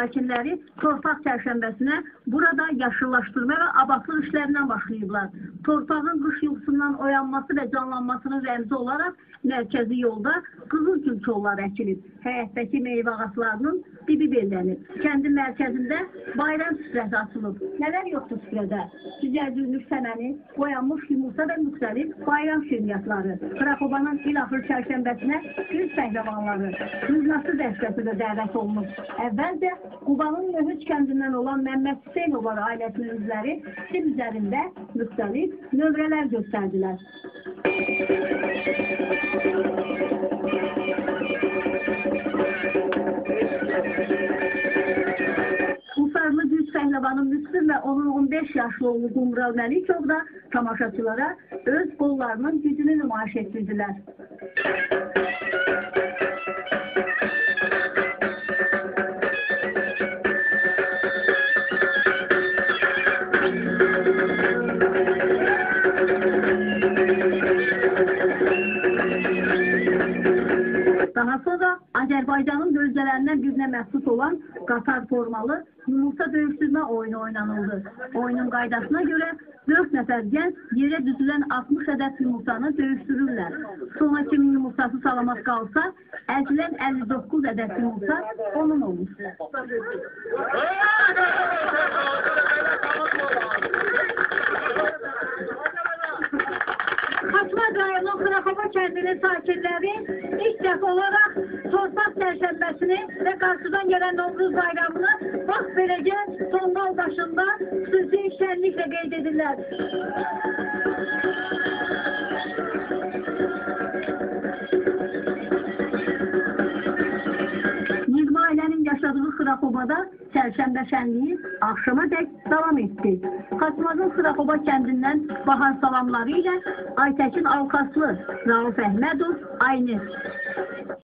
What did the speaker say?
sakinləri torpaq çərşənbəsinə burada yaşıllaşdırma və abadlıq işlərindən başlayıblar. Torpağın qış yuxusundan oyanması və canlanmasının rəmzi olaraq mərkəzi yolda qızılgül kolları əkilib. Həyətdəki meyvə ağaclarının dibi bellənib. Kəndin mərkəzində bayram süfrəsi açılıb. Nələr yoxdur süfrədə? Süzəldilmiş səməni, boyanmış yumurta və müxtəlif bayram şirniyyatları. Xrakobanın il-axır çərşənbəsinə düz pəhləvanları, düznası dəstəsi də dəvət olunub. Əvvəlcə Qubanın Möhüc kəndindən olan Məmməd Hüseynovar ailəsinin üzvləri sim üzərində müxtəlif növrələr göstərdilər. Ufarlı Güc Pəhləvanı Müslüm və onun 15 yaşlı oğlu Qumral Məlikov da tamaşaçılara öz qollarının gücünü nümayiş etdirdilər. Daha sonra Azərbaycanın bölgələrindən birinə məxsus olan qatar formalı yumurta döyüşdürmə oyunu oynanıldı. Oyunun qaydasına görə 4 nəfər gənc yerə düzülən 60 ədəd yumurtanı döyüşdürürlər. Sonra kimin yumurtası salamat qalsa, əzilən 59 ədəd yumurta onun olur. Xaçmaz rayonunun Xrakoba kəndinin sakinləri ilk dəfə olaraq torpaq çərşənbəsini və qarşıdan gələn Novruz bayramını bax beləcə tonqal daşında xüsusi şənliklə qeyd edirlər. Ailənin yaşadığı Xrakobada çərşənbə şənliyi axşama dək davam etdi. Xaçmazın Xrakoba kəndindən bahar salamları ilə Aytəkin Alkaslı, Rauf Əhmədov, Aynur.